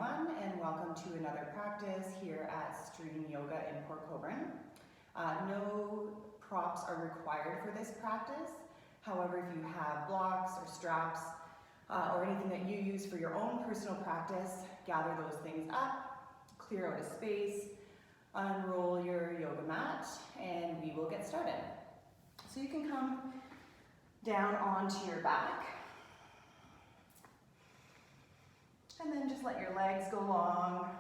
everyone, and welcome to another practice here at Stream Yoga in Port Colborne. No props are required for this practice. However, if you have blocks or straps or anything that you use for your own personal practice, gather those things up, clear out a space, unroll your yoga mat, and we will get started. So you can come down onto your back. And then just let your legs go long,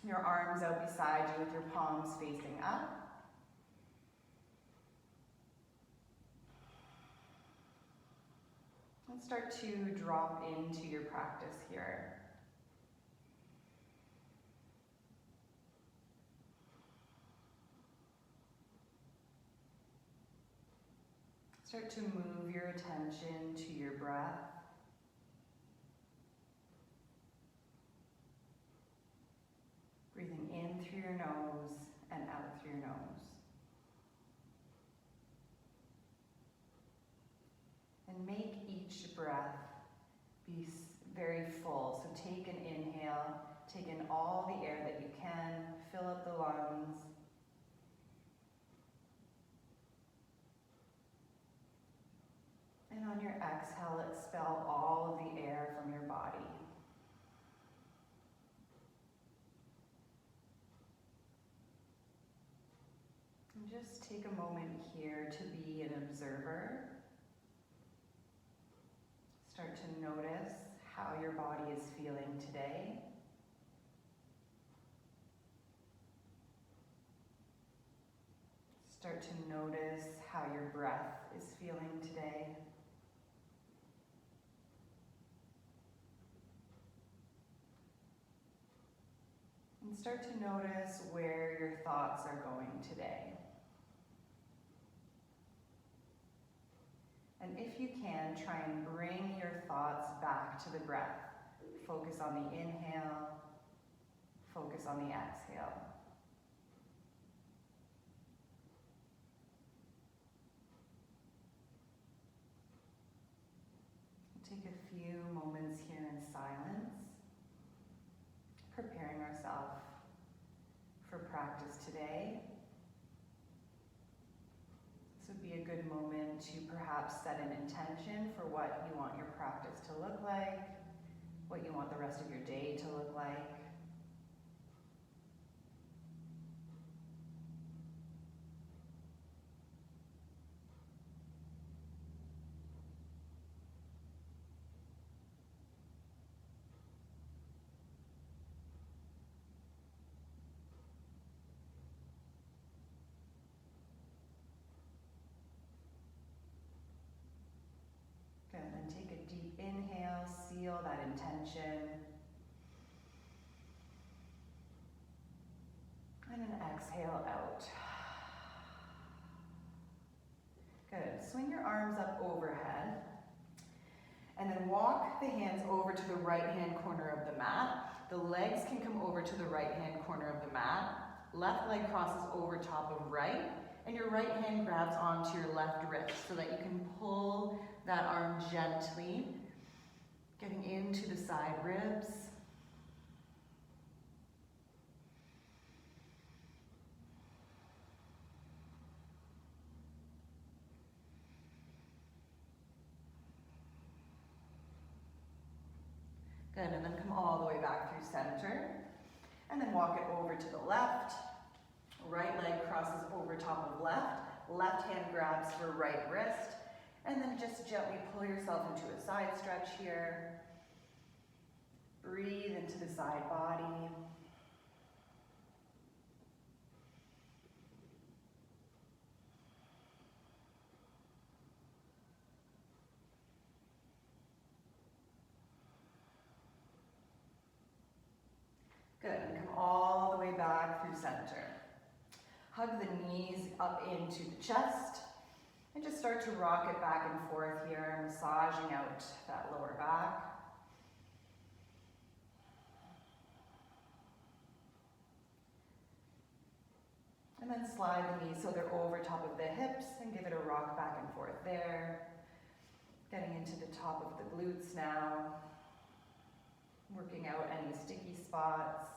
your arms out beside you with your palms facing up. And start to drop into your practice here. Start to move your attention to your breath. Breathing in through your nose and out through your nose. And make each breath be very full. So take an inhale, take in all the air that you can, fill up the lungs. And on your exhale, expel all of the air from your body. Just take a moment here to be an observer. Start to notice how your body is feeling today. Start to notice how your breath is feeling today. And start to notice where your thoughts are going today. And if you can, try and bring your thoughts back to the breath. Focus on the inhale, focus on the exhale. Take a few moments here in silence, preparing ourselves for practice today. This would be a good moment to perhaps set an intention for what you want your practice to look like, what you want the rest of your day to look like. Good, and then take a deep inhale, seal that intention. And an exhale out. Good, swing your arms up overhead. And then walk the hands over to the right hand corner of the mat. The legs can come over to the right hand corner of the mat. Left leg crosses over top of right. And your right hand grabs onto your left wrist so that you can pull that arm gently, getting into the side ribs. Good, and then come all the way back through center. And then walk it over to the left. Right leg crosses over top of left. Left hand grabs for right wrist. And then just gently pull yourself into a side stretch here. Breathe into the side body. Good, and come all the way back through center. Hug the knees up into the chest. And just start to rock it back and forth here, massaging out that lower back. And then slide the knees so they're over top of the hips and give it a rock back and forth there. Getting into the top of the glutes now. Working out any sticky spots.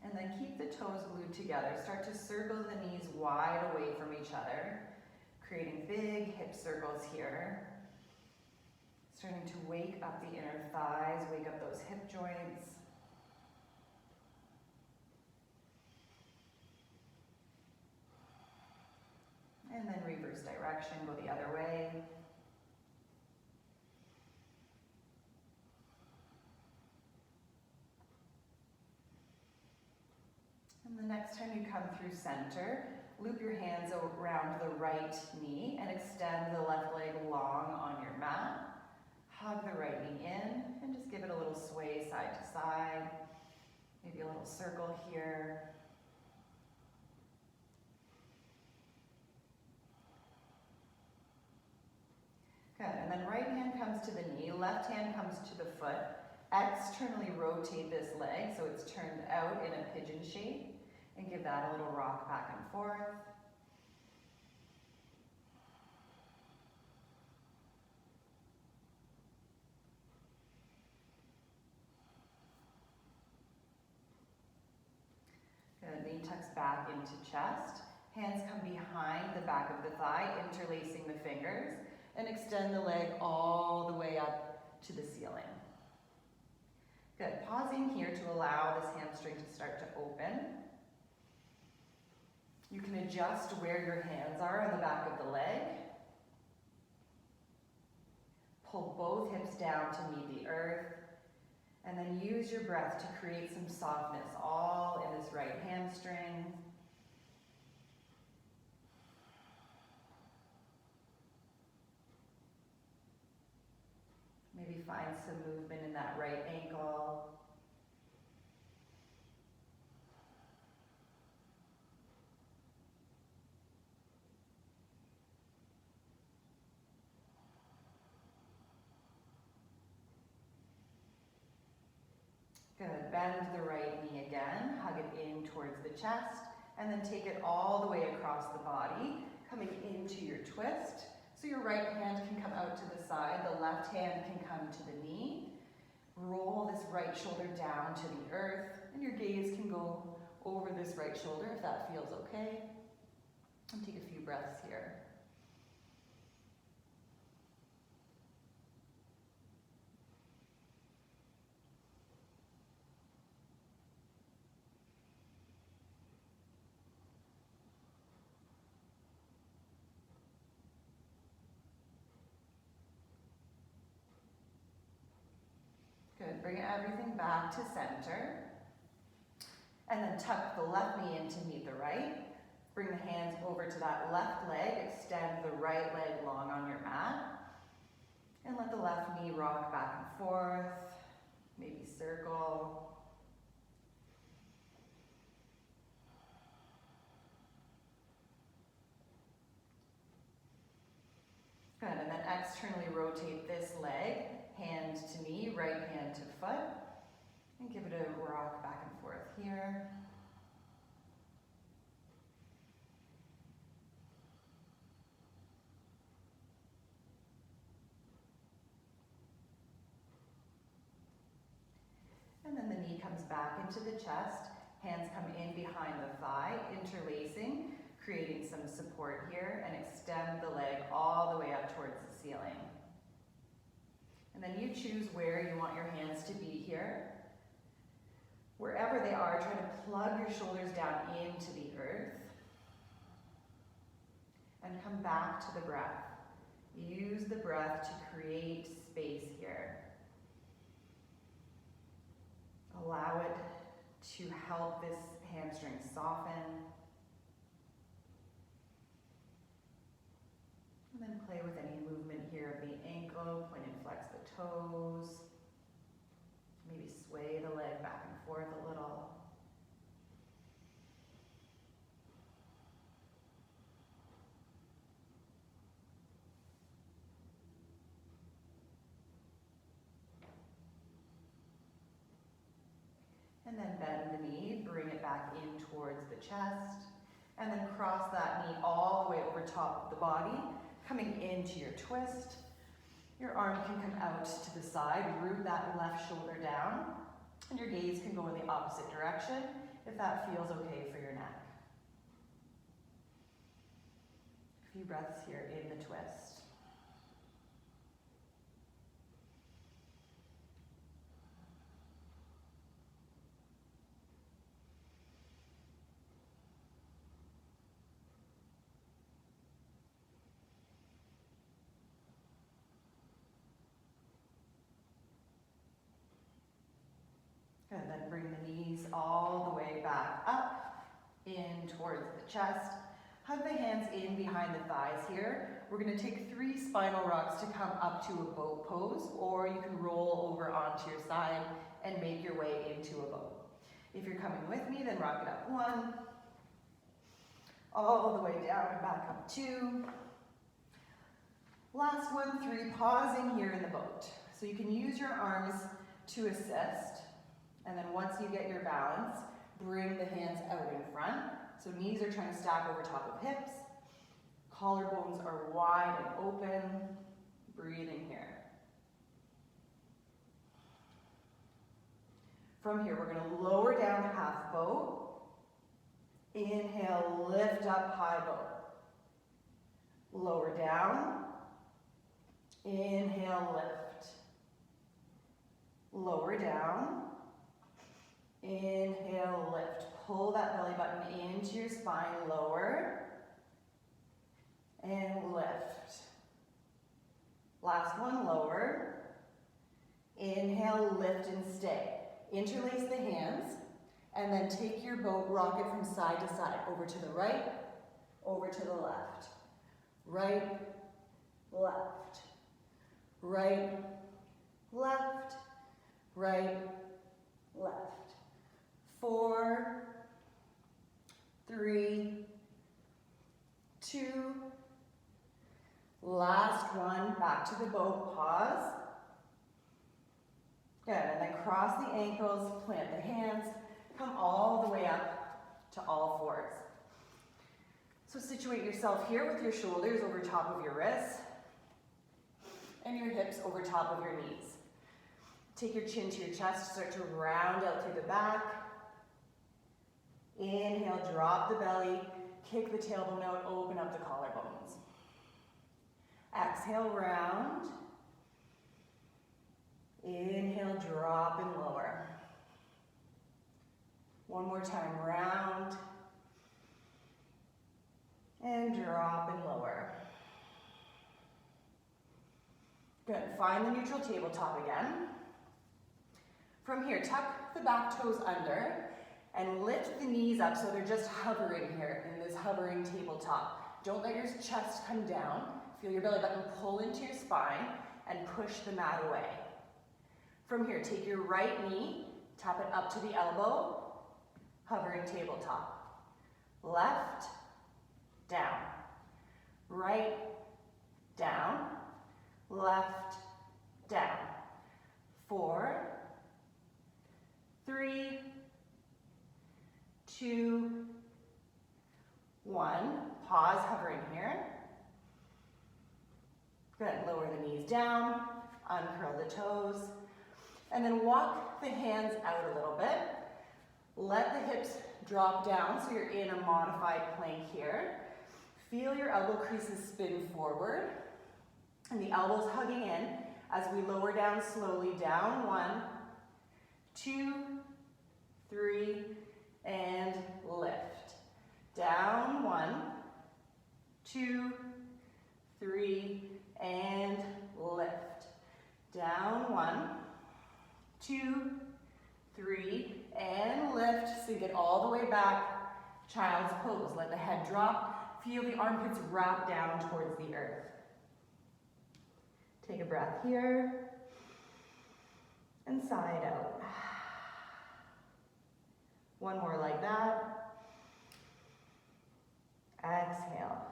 And then keep the toes glued together. Start to circle the knees wide away from each other, creating big hip circles here. Starting to wake up the inner thighs, wake up those hip joints. And then reverse direction, go the other way. And the next time you come through center, loop your hands around the right knee and extend the left leg long on your mat. Hug the right knee in and just give it a little sway side to side. Maybe a little circle here. Good, and then right hand comes to the knee, left hand comes to the foot. Externally rotate this leg so it's turned out in a pigeon shape and give that a little rock back and forth. Good, knee tucks back into chest. Hands come behind the back of the thigh, interlacing the fingers, and extend the leg all the way up to the ceiling. Good, pausing here to allow this hamstring to start to open. You can adjust where your hands are on the back of the leg. Pull both hips down to meet the earth. And then use your breath to create some softness all in this right hamstring. Maybe find some movement in that right ankle. Good, bend the right knee again, hug it in towards the chest, and then take it all the way across the body, coming into your twist. So your right hand can come out to the side, the left hand can come to the knee. Roll this right shoulder down to the earth, and your gaze can go over this right shoulder if that feels okay. And take a few breaths here. Good, bring everything back to center. And then tuck the left knee in to meet the right. Bring the hands over to that left leg. Extend the right leg long on your mat. And let the left knee rock back and forth. Maybe circle. Good, and then externally rotate this leg. Hand to knee, right hand to foot. And give it a rock back and forth here. And then the knee comes back into the chest. Hands come in behind the thigh, interlacing, creating some support here, and extend the leg all the way up towards the ceiling. And then you choose where you want your hands to be here. Wherever they are, try to plug your shoulders down into the earth. And come back to the breath. Use the breath to create space here. Allow it to help this hamstring soften. And then play with any movement here of the ankle. Point and flex the toes. Maybe sway the leg back and forth a little. And then bend the knee, bring it back in towards the chest. And then cross that knee all the way over top of the body, coming into your twist. Your arm can come out to the side, root that left shoulder down, and your gaze can go in the opposite direction if that feels okay for your neck. A few breaths here in the twist. And then bring the knees all the way back up, in towards the chest. Hug the hands in behind the thighs here. We're going to take 3 spinal rocks to come up to a boat pose, or you can roll over onto your side and make your way into a boat. If you're coming with me, then rock it up 1, all the way down and back up 2. Last one, 3, pausing here in the boat. So you can use your arms to assist. And then once you get your balance, bring the hands out in front. So knees are trying to stack over top of hips. Collarbones are wide and open. Breathing here. From here, we're going to lower down half boat. Inhale, lift up high boat. Lower down. Inhale, lift. Lower down. Inhale, lift. Pull that belly button into your spine, lower, and lift. Last one, lower. Inhale, lift and stay. Interlace the hands, and then take your boat, rock it from side to side, over to the right, over to the left. Right, left. Right, left. Right, left. 4, 3, 2, last one, back to the boat, pause. Good, and then cross the ankles, plant the hands, come all the way up to all fours. So situate yourself here with your shoulders over top of your wrists and your hips over top of your knees. Take your chin to your chest, start to round out through the back. Inhale, drop the belly, kick the tailbone out, open up the collarbones. Exhale, round. Inhale, drop and lower. One more time, round. And drop and lower. Good, find the neutral tabletop again. From here, tuck the back toes under and lift the knees up so they're just hovering here in this hovering tabletop. Don't let your chest come down. Feel your belly button pull into your spine and push the mat away. From here, take your right knee, tap it up to the elbow, hovering tabletop. Left, down. Right, down. Left, down. 4, 3, 2, 1. Pause, hovering here. Good, lower the knees down, uncurl the toes, and then walk the hands out a little bit. Let the hips drop down so you're in a modified plank here. Feel your elbow creases spin forward, and the elbows hugging in as we lower down slowly, down 1, 2, 3, and lift. Down 1, 2, 3, and lift. Down 1, 2, 3, and lift. Sink it all the way back. Child's pose. Let the head drop. Feel the armpits wrap down towards the earth. Take a breath here. And sigh it out. One more like that. Exhale.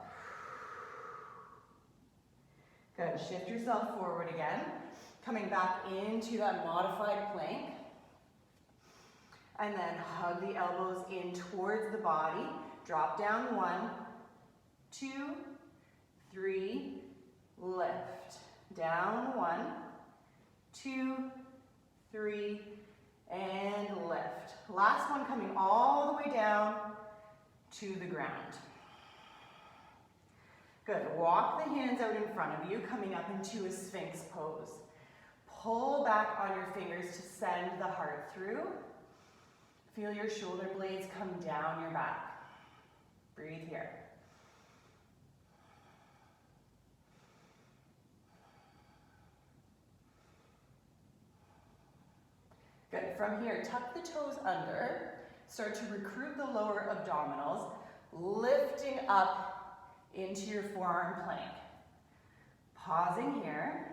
Good, shift yourself forward again. Coming back into that modified plank. And then hug the elbows in towards the body. Drop down 1, 2, 3, lift. down. 1, 2, 3, and lift. Last one, coming all the way down to the ground. Good. Walk the hands out in front of you, coming up into a Sphinx pose. Pull back on your fingers to send the heart through. Feel your shoulder blades come down your back. Breathe here. Good. From here, tuck the toes under. Start to recruit the lower abdominals, lifting up into your forearm plank. Pausing here.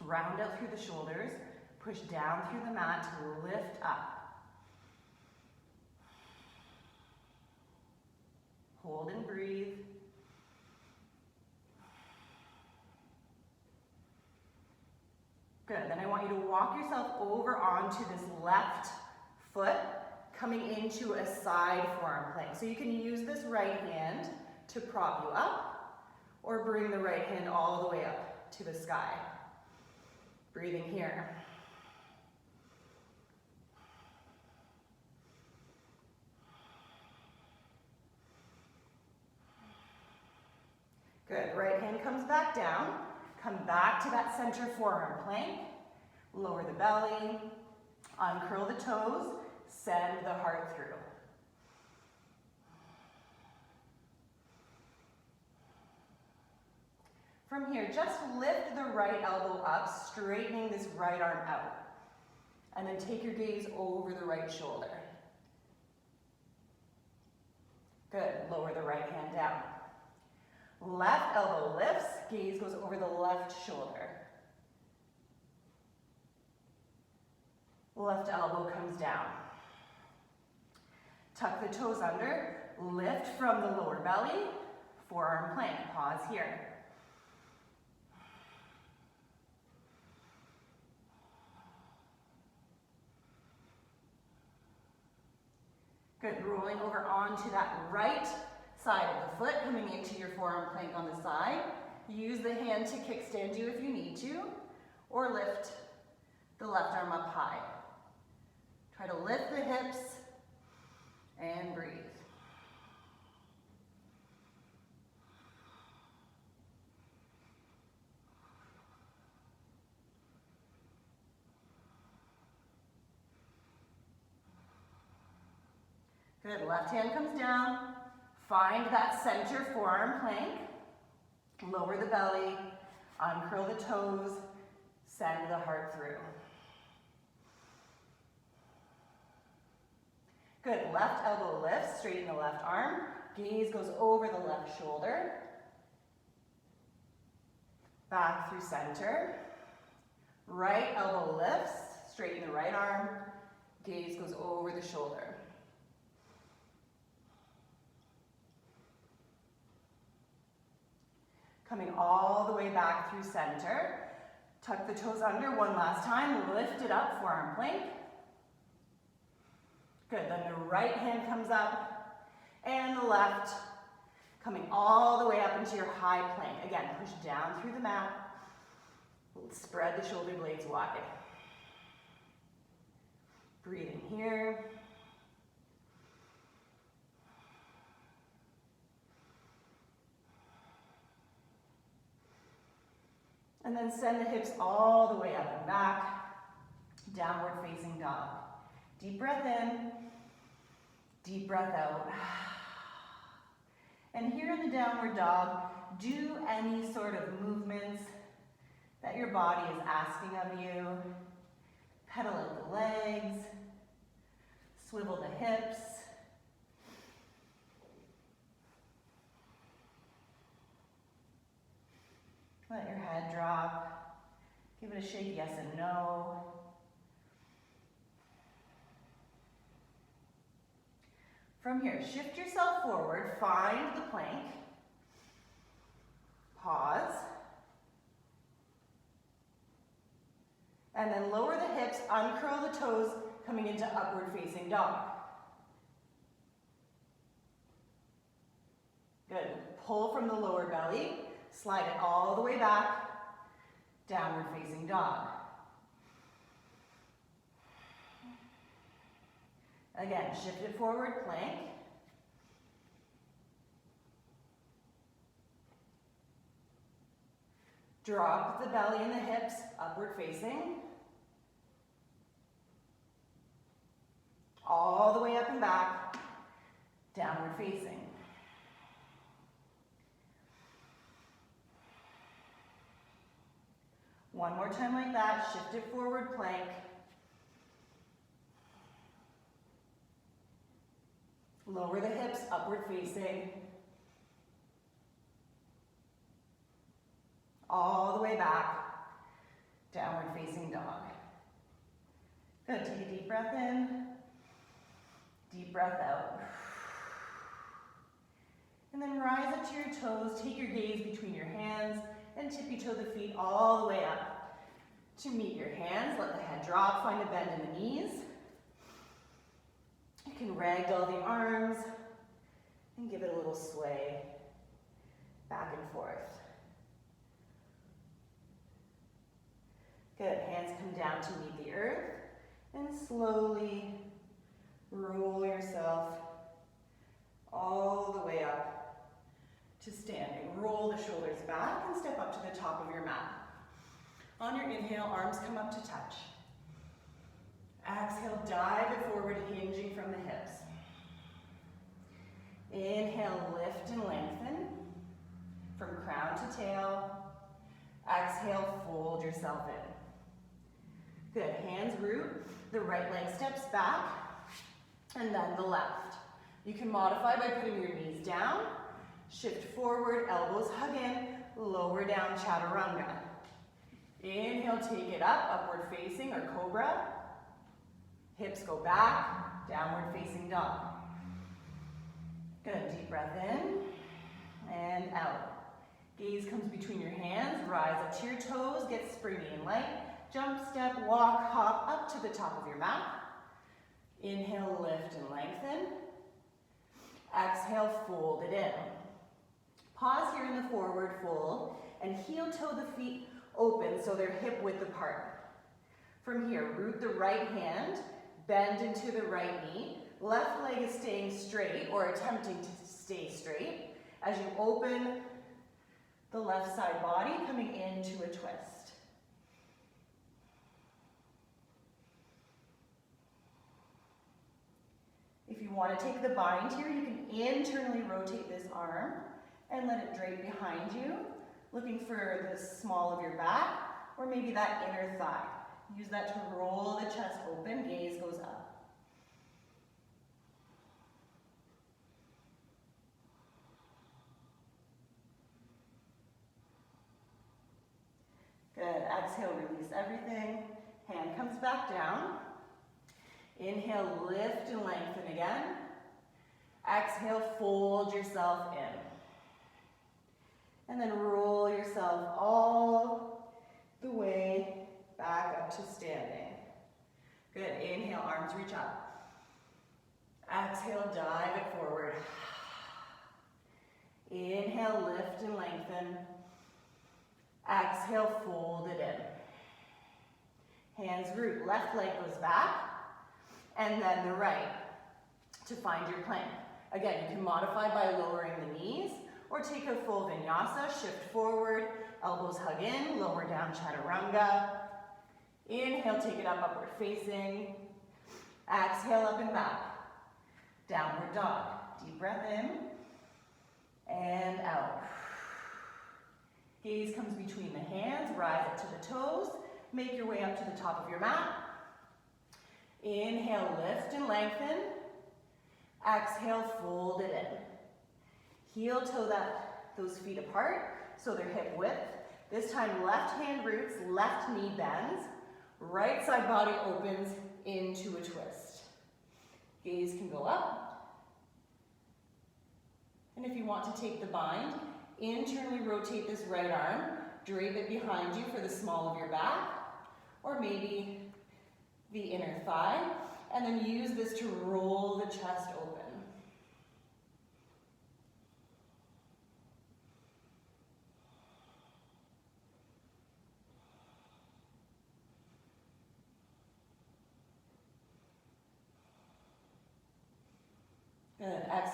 Round out through the shoulders. Push down through the mat to lift up. Hold and breathe. Good. Then I want you to walk yourself over onto this left foot, coming into a side forearm plank. So you can use this right hand to prop you up, or bring the right hand all the way up to the sky. Breathing here. Good. Right hand comes back down. Come back to that center forearm plank. Lower the belly. Uncurl the toes. Send the heart through. From here, just lift the right elbow up, straightening this right arm out. And then take your gaze over the right shoulder. Good. Lower the right hand down. Left elbow lifts, gaze goes over the left shoulder. Left elbow comes down. Tuck the toes under, lift from the lower belly, forearm plank. Pause here. Good. Rolling over onto that right side of the foot, coming into your forearm plank on the side. Use the hand to kickstand you if you need to, or lift the left arm up high. Try to lift the hips and breathe. Good. Left hand comes down. Find that center forearm plank. Lower the belly. Uncurl the toes. Send the heart through. Good. Left elbow lifts. Straighten the left arm. Gaze goes over the left shoulder. Back through center. Right elbow lifts. Straighten the right arm. Gaze goes over the shoulder. Coming all the way back through center. Tuck the toes under one last time. Lift it up, forearm plank. Good. Then the right hand comes up, and the left coming all the way up into your high plank. Again, push down through the mat. Spread the shoulder blades wide. Breathing here. And then send the hips all the way up and back. Downward facing dog. Deep breath in. Deep breath out. And here in the downward dog, do any sort of movements that your body is asking of you. Pedal out the legs. Swivel the hips. Let your head drop. Give it a shake, yes and no. From here, shift yourself forward, find the plank. Pause. And then lower the hips, uncurl the toes, coming into upward facing dog. Good. Pull from the lower belly. Slide it all the way back. Downward facing dog. Again, shift it forward, plank. Drop the belly and the hips, upward facing. All the way up and back, downward facing. One more time like that, shift it forward, plank. Lower the hips, upward facing. All the way back, downward facing dog. Good, take a deep breath in, deep breath out. And then rise up to your toes, take your gaze between your hands, and tippy-toe the feet all the way up to meet your hands. Let the head drop, find a bend in the knees. You can ragdoll the arms and give it a little sway back and forth. Good, hands come down to meet the earth and slowly roll yourself all the way up to standing. Roll the shoulders back and step up to the top of your mat. On your inhale, arms come up to touch. Exhale, dive it forward, hinging from the hips. Inhale, lift and lengthen from crown to tail. Exhale, fold yourself in. Good, hands root, the right leg steps back, and then the left. You can modify by putting your knees down, shift forward, elbows hug in, lower down, chaturanga. Inhale, take it up, upward facing or cobra. Hips go back, downward facing dog. Good, deep breath in and out. Gaze comes between your hands, rise up to your toes, get springy and light. Jump, step, walk, hop up to the top of your mat. Inhale, lift and lengthen. Exhale, fold it in. Pause here in the forward fold and heel toe the feet open so they're hip width apart. From here, root the right hand, bend into the right knee. Left leg is staying straight or attempting to stay straight as you open the left side body, coming into a twist. If you want to take the bind here, you can internally rotate this arm and let it drape behind you, looking for the small of your back or maybe that inner thigh. Use that to roll the chest open, gaze goes up. Good, exhale, release everything. Hand comes back down. Inhale, lift and lengthen again. Exhale, fold yourself in. And then roll yourself all the way back up to standing. Good, inhale, arms reach up. Exhale, dive it forward. Inhale, lift and lengthen. Exhale, fold it in. Hands root, left leg goes back, and then the right to find your plank. Again, you can modify by lowering the knees or take a full vinyasa, shift forward, elbows hug in, lower down, chaturanga. Inhale, take it up, upward facing. Exhale, up and back. Downward dog. Deep breath in and out. Gaze comes between the hands, rise up to the toes, make your way up to the top of your mat. Inhale, lift and lengthen. Exhale, fold it in. Heel toe those feet apart so they're hip width. This time left hand roots, left knee bends, right side body opens into a twist. Gaze can go up. And if you want to take the bind, internally rotate this right arm, drape it behind you for the small of your back, or maybe the inner thigh, and then use this to roll the chest open.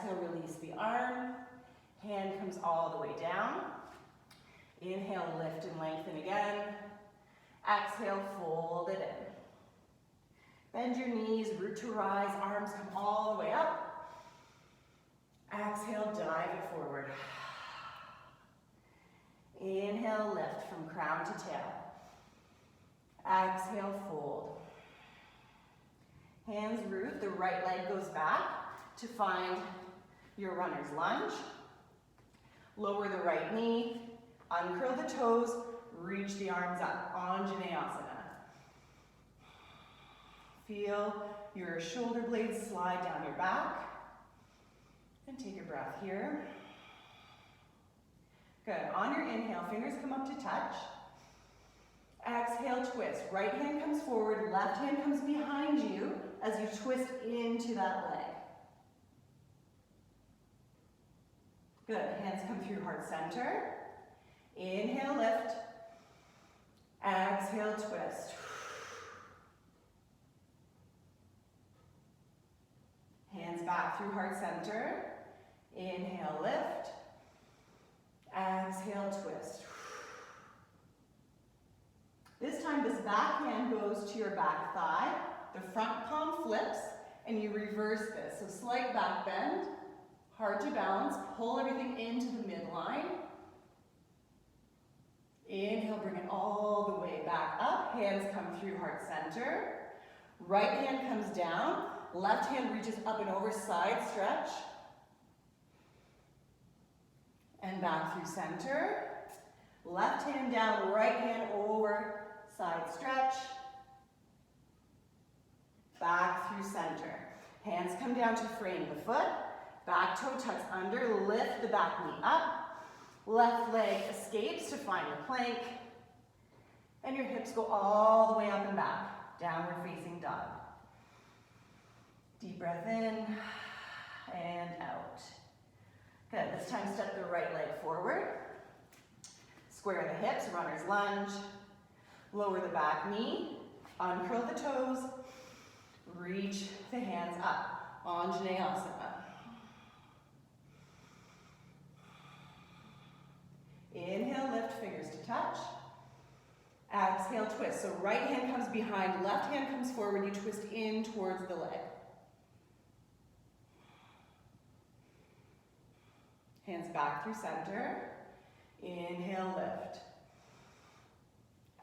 Exhale, release the arm. Hand comes all the way down. Inhale, lift and lengthen again. Exhale, fold it in. Bend your knees, root to rise, arms come all the way up. Exhale, dive it forward. Inhale, lift from crown to tail. Exhale, fold. Hands root, the right leg goes back to find your runner's lunge. Lower the right knee, uncurl the toes, reach the arms up, Anjaneyasana. Feel your shoulder blades slide down your back. And take a breath here. Good, on your inhale, fingers come up to touch. Exhale, twist. Right hand comes forward, left hand comes behind you as you twist into that leg. Good, hands come through heart center. Inhale, lift. Exhale, twist. Hands back through heart center. Inhale, lift. Exhale, twist. This time, this back hand goes to your back thigh. The front palm flips, and you reverse this. So slight back bend, hard to balance. Pull everything into the midline. Inhale, bring it all the way back up. Hands come through heart center. Right hand comes down. Left hand reaches up and over, side stretch. And back through center. Left hand down, right hand over, side stretch. Back through center. Hands come down to frame the foot. Back toe tucks under, lift the back knee up. Left leg escapes to find your plank. And your hips go all the way up and back. Downward facing dog. Deep breath in and out. Good, this time step the right leg forward. Square the hips, runner's lunge. Lower the back knee, uncurl the toes. Reach the hands up, Anjaneyasana. Inhale, lift, fingers to touch. Exhale, twist. So right hand comes behind, left hand comes forward, you twist in towards the leg. Hands back through center. Inhale, lift.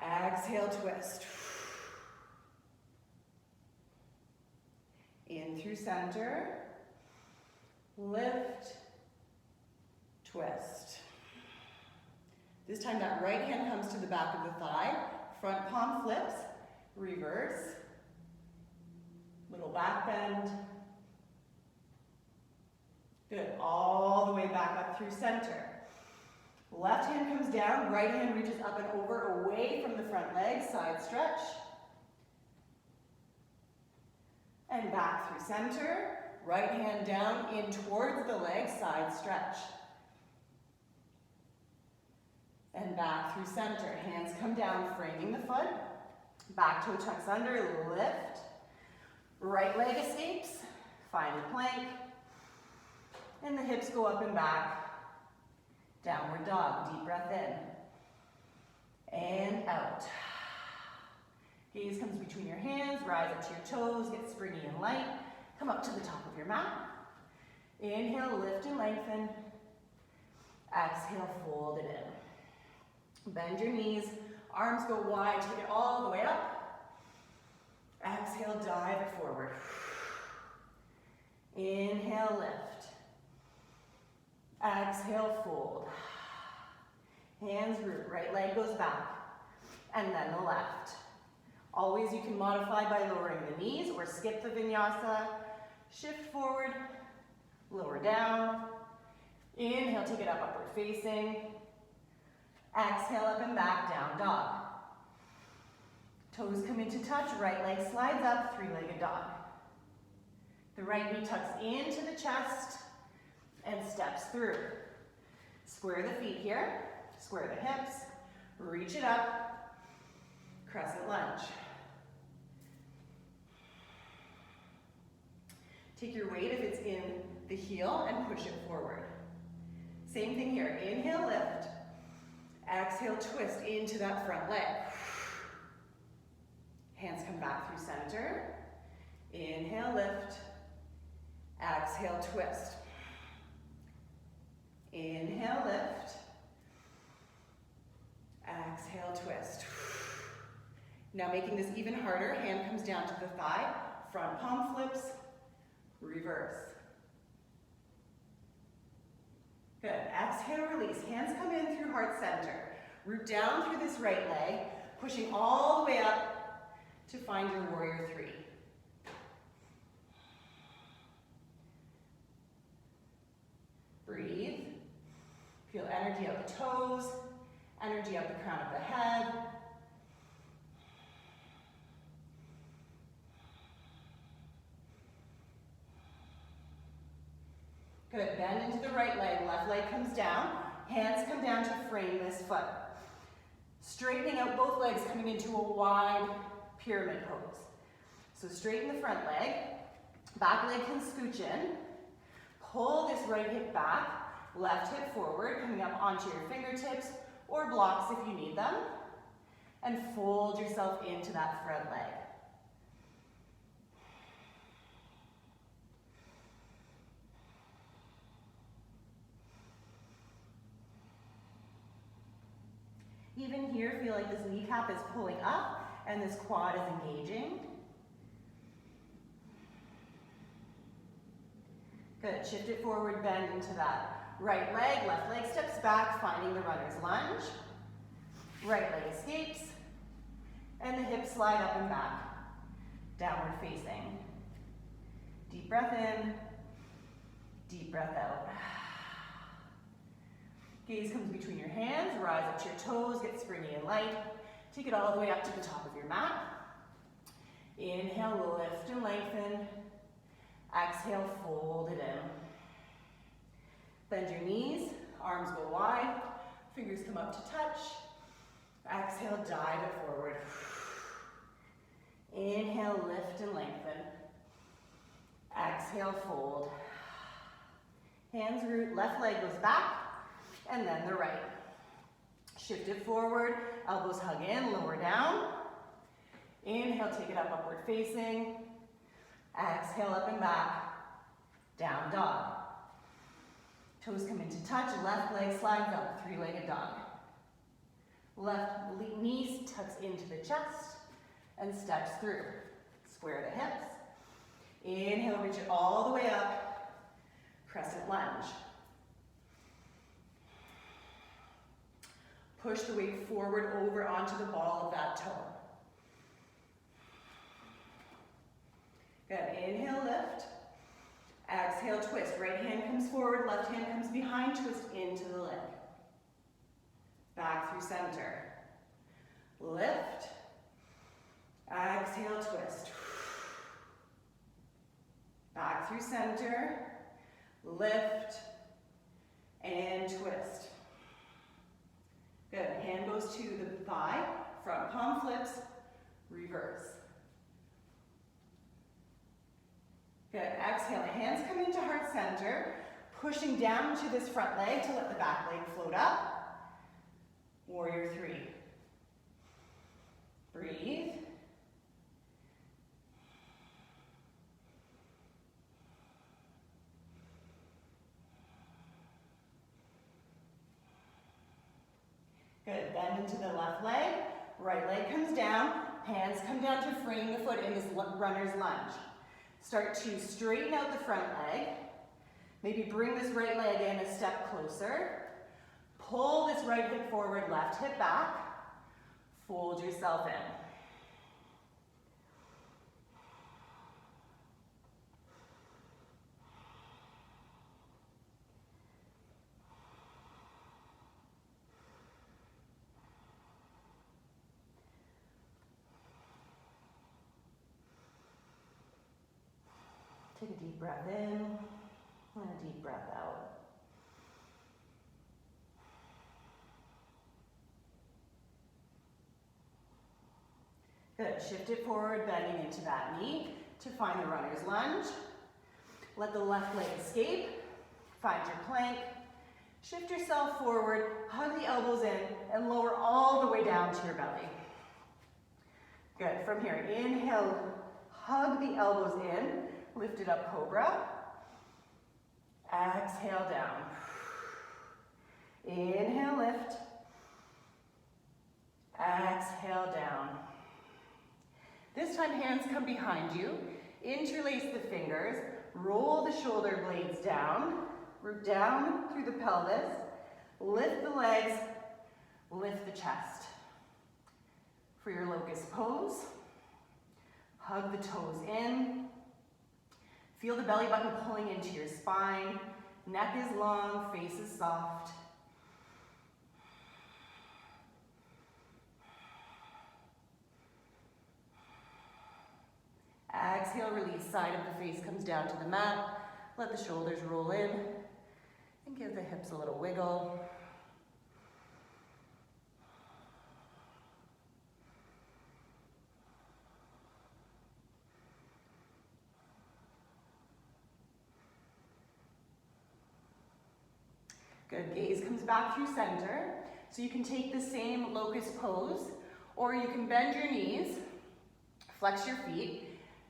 Exhale, twist. In through center. Lift. Twist. This time that right hand comes to the back of the thigh. Front palm flips. Reverse. Little back bend. Good, all the way back up through center. Left hand comes down, right hand reaches up and over, away from the front leg, side stretch. And back through center. Right hand down, in towards the leg, side stretch. And back through center. Hands come down, framing the foot. Back toe tucks under, lift. Right leg escapes, find the plank. And the hips go up and back. Downward dog, deep breath in. And out. Gaze comes between your hands, rise up to your toes, get springy and light. Come up to the top of your mat. Inhale, lift and lengthen. Exhale, fold it in. Bend your knees, arms go wide, take it all the way up. Exhale, dive it forward. Inhale, lift. Exhale, fold. Hands root, right leg goes back, and then the left. Always you can modify by lowering the knees or skip the vinyasa. Shift forward, lower down. Inhale, take it up, upward facing. Exhale, up and back, down dog. Toes come into touch, right leg slides up, three-legged dog. The right knee tucks into the chest and steps through. Square the feet here, square the hips, reach it up, crescent lunge. Take your weight if it's in the heel and push it forward. Same thing here. Inhale, lift. Exhale, twist into that front leg. Hands come back through center. Inhale, lift. Exhale, twist. Inhale, lift. Exhale, twist. Now making this even harder, hand comes down to the thigh, front palm flips, reverse. Good, exhale, release. Hands come in through heart center. Root down through this right leg, pushing all the way up to find your warrior three. Breathe. Feel energy out the toes, energy out the crown of the head. Good, bend into the right leg, left leg comes down, hands come down to frame this foot. Straightening out both legs, coming into a wide pyramid pose. So straighten the front leg, back leg can scooch in, pull this right hip back, left hip forward, coming up onto your fingertips or blocks if you need them, and fold yourself into that front leg. Even here, feel like this kneecap is pulling up and this quad is engaging. Good, shift it forward, bend into that right leg, left leg steps back, finding the runner's lunge. Right leg escapes, and the hips slide up and back, downward facing. Deep breath in, deep breath out. Gaze comes between your hands, rise up to your toes, get springy and light. Take it all the way up to the top of your mat. Inhale, lift and lengthen. Exhale, fold it in. Bend your knees, arms go wide, fingers come up to touch. Exhale, dive it forward. Inhale, lift and lengthen. Exhale, fold. Hands root, left leg goes back, and then the right. Shift it forward, elbows hug in, lower down. Inhale, take it up, upward facing. Exhale, up and back, down dog. Toes come into touch, left leg slides up, three-legged dog. Left knee tucks into the chest and steps through. Square the hips. Inhale, reach it all the way up, crescent lunge. Push the weight forward over onto the ball of that toe. Good, inhale, lift. Exhale, twist. Right hand comes forward, left hand comes behind, twist into the leg. Back through center. Lift. Exhale, twist. Back through center. Lift and twist. Good, hand goes to the thigh, front palm flips, reverse. Good, exhale, hands come into heart center, pushing down to this front leg to let the back leg float up. Warrior three. Breathe. Good, bend into the left leg, right leg comes down, hands come down to frame the foot in this runner's lunge. Start to straighten out the front leg, maybe bring this right leg in a step closer, pull this right hip forward, left hip back, fold yourself in. Take a deep breath in and a deep breath out. Good, shift it forward, bending into that knee to find the runner's lunge. Let the left leg escape. Find your plank. Shift yourself forward, hug the elbows in, and lower all the way down to your belly. Good. From here, inhale, hug the elbows in, lift it up, cobra. Exhale down. Inhale, lift. Exhale down. This time, hands come behind you. Interlace the fingers. Roll the shoulder blades down. Root down through the pelvis. Lift the legs. Lift the chest. For your locust pose, hug the toes in. Feel the belly button pulling into your spine. Neck is long, face is soft. Exhale, release. Side of the face comes down to the mat. Let the shoulders roll in and give the hips a little wiggle. Good, gaze comes back through center. So you can take the same locust pose, or you can bend your knees, flex your feet,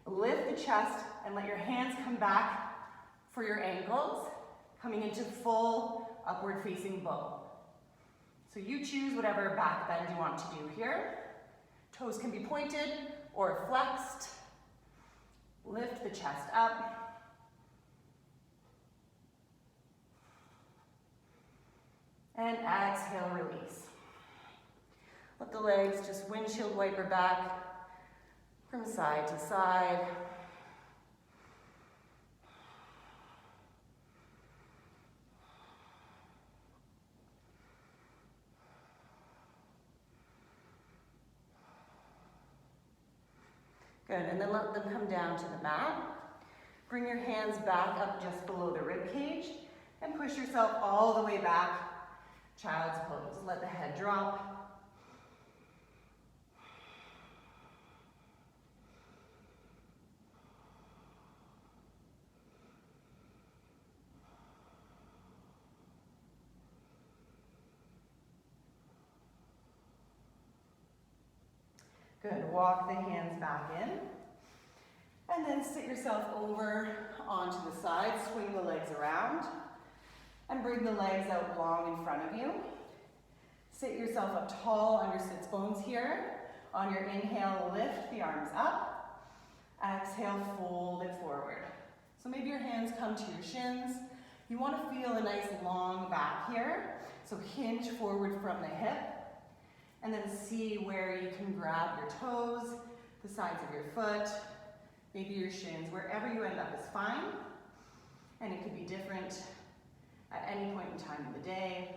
lift the chest, and let your hands come back for your ankles, coming into full upward facing bow. So you choose whatever back bend you want to do here. Toes can be pointed or flexed. Lift the chest up. And exhale, release. Let the legs just windshield wiper back from side to side. Good, and then let them come down to the mat. Bring your hands back up just below the rib cage and push yourself all the way back. Child's pose. Let the head drop. Good. Walk the hands back in. And then sit yourself over onto the side. Swing the legs around. And bring the legs out long in front of you. Sit yourself up tall on your sits bones here. On your inhale, lift the arms up. Exhale, fold it forward. So maybe your hands come to your shins. You want to feel a nice long back here. So hinge forward from the hip. And then see where you can grab your toes, the sides of your foot, maybe your shins. Wherever you end up is fine. And it could be different at any point in time of the day.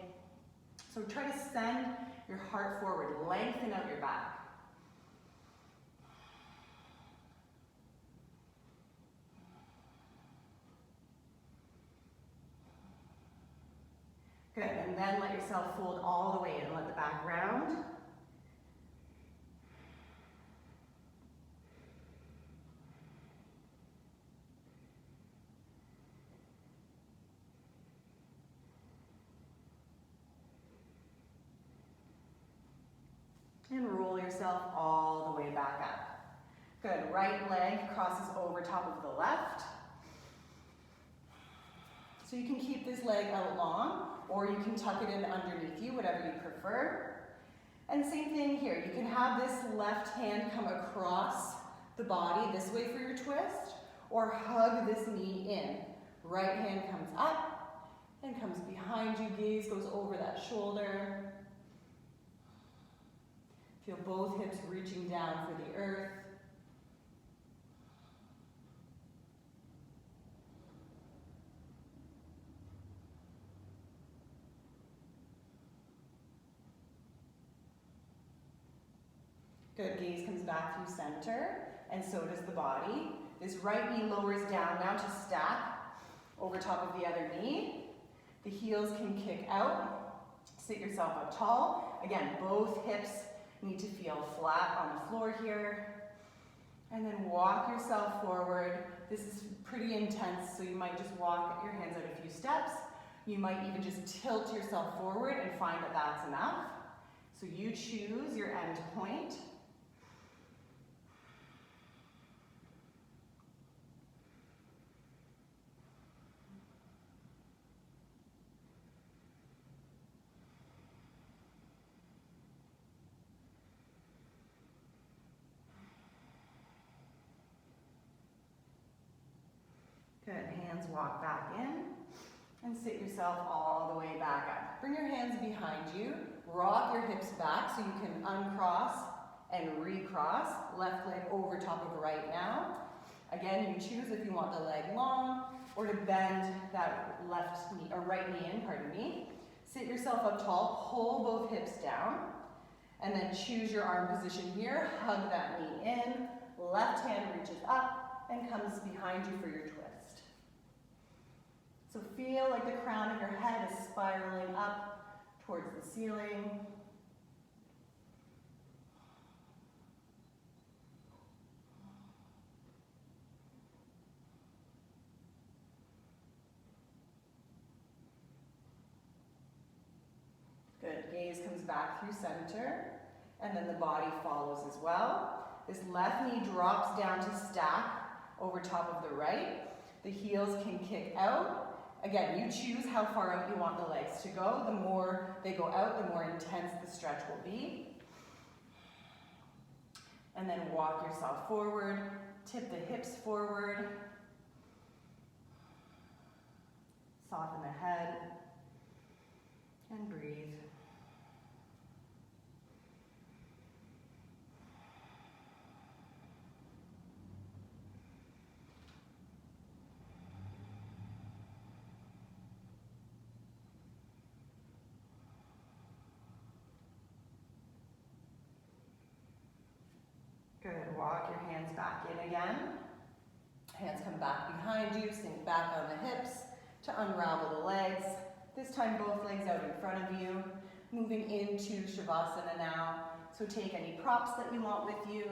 So try to send your heart forward, lengthen out your back. Good, and then let yourself fold all the way in, let the back round. And roll yourself all the way back up. Good, right leg crosses over top of the left. So you can keep this leg out long, or you can tuck it in underneath you, whatever you prefer. And same thing here, you can have this left hand come across the body this way for your twist, or hug this knee in. Right hand comes up and comes behind you, gaze goes over that shoulder. Feel both hips reaching down for the earth. Good, gaze comes back through center, and so does the body. This right knee lowers down now to stack over top of the other knee. The heels can kick out. Sit yourself up tall. Again, both hips need to feel flat on the floor here. And then walk yourself forward. This is pretty intense, so you might just walk your hands out a few steps. You might even just tilt yourself forward and find that that's enough. So you choose your end point. Good, hands walk back in and sit yourself all the way back up. Bring your hands behind you, rock your hips back so you can uncross and recross. Left leg over top of right now. Again, you choose if you want the leg long or to bend that left knee, or right knee in, pardon me. Sit yourself up tall, pull both hips down, and then choose your arm position here. Hug that knee in, left hand reaches up and comes behind you for your twist. So feel like the crown of your head is spiraling up towards the ceiling. Good, gaze comes back through center, and then the body follows as well. This left knee drops down to stack over top of the right. The heels can kick out. Again, you choose how far out you want the legs to go. The more they go out, the more intense the stretch will be. And then walk yourself forward, tip the hips forward. Soften the head and breathe. Good, walk your hands back in again. Hands come back behind you, sink back on the hips to unravel the legs. This time both legs out in front of you. Moving into Shavasana now. So take any props that you want with you.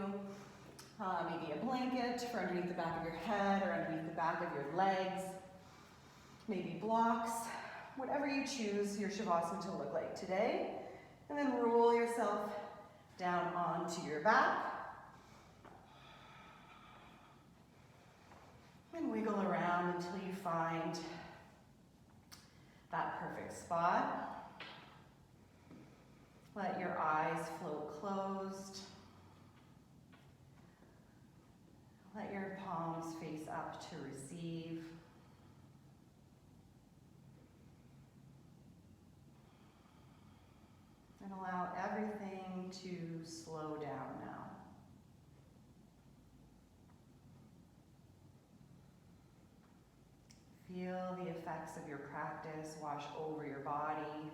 Maybe a blanket for underneath the back of your head or underneath the back of your legs. Maybe blocks. Whatever you choose your Shavasana to look like today. And then roll yourself down onto your back. And wiggle around until you find that perfect spot. Let your eyes float closed. Let your palms face up to receive. And allow everything to slow down now. Feel the effects of your practice wash over your body.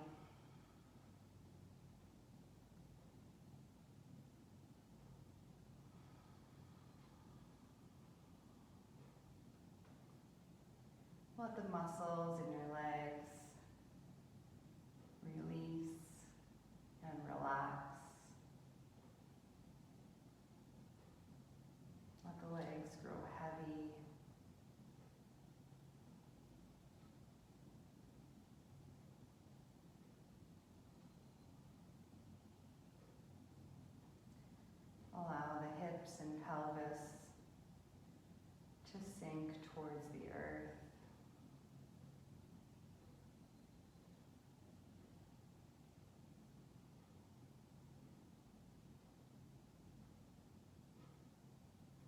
Let the muscles in your legs release and relax. Let the legs grow heavy. Allow the hips and pelvis to sink towards the earth.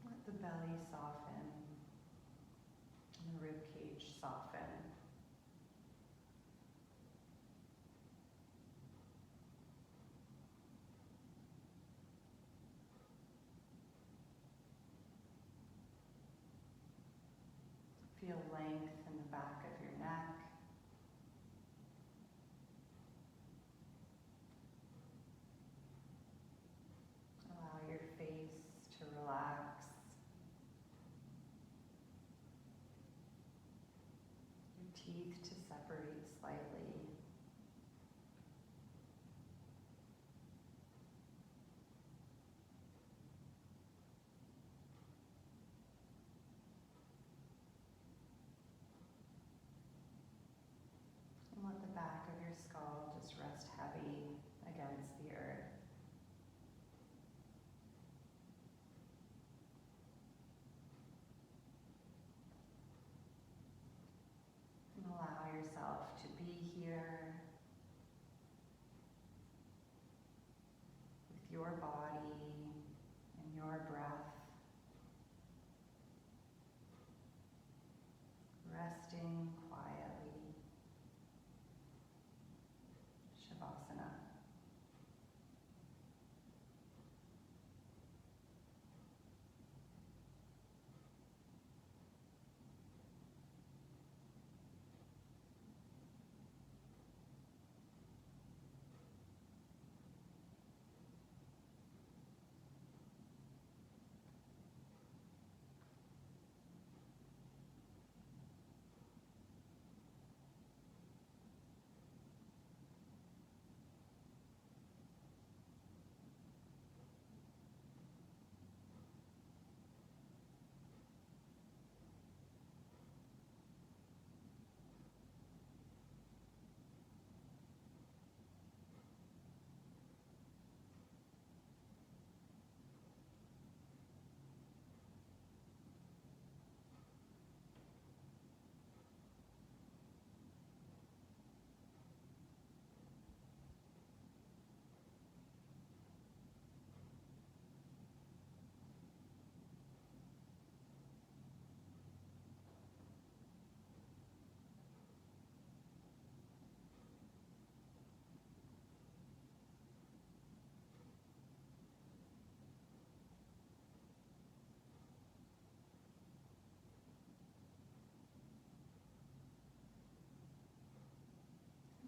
Let the belly soften and the rib cage soften. Feel length in the back of your neck. Allow your face to relax. Your teeth to separate slightly. your body and your breath, resting quietly. Shavasana.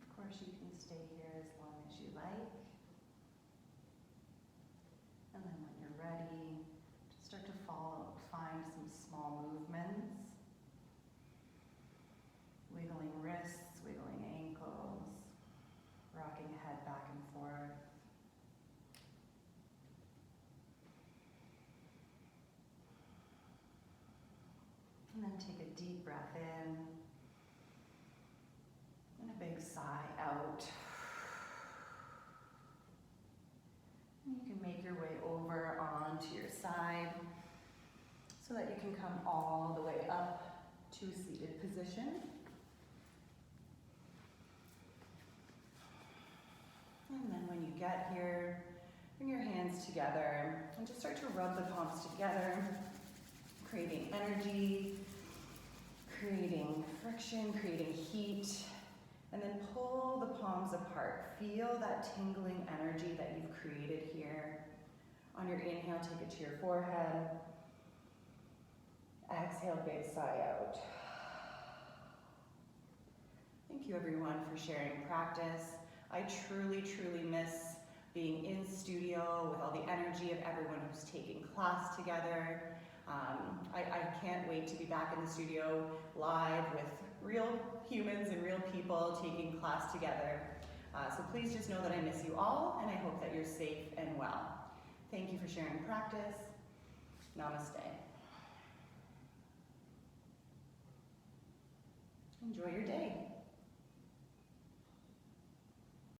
Of course, you can stay here as long as you like. And then when you're ready, just start to find some small movements. Wiggling wrists, wiggling ankles, rocking head back and forth. And then take a deep breath in. And a big sigh out. And you can make your way over onto your side so that you can come all the way up to a seated position. And then when you get here, bring your hands together and just start to rub the palms together, creating energy, creating friction, creating heat. And then pull the palms apart. Feel that tingling energy that you've created here. On your inhale, take it to your forehead. Exhale, big sigh out. Thank you everyone for sharing practice. I truly, truly miss being in studio with all the energy of everyone who's taking class together. I can't wait to be back in the studio live with real humans and real people taking class together. So please just know that I miss you all, and I hope that you're safe and well. Thank you for sharing practice. Namaste. Enjoy your day.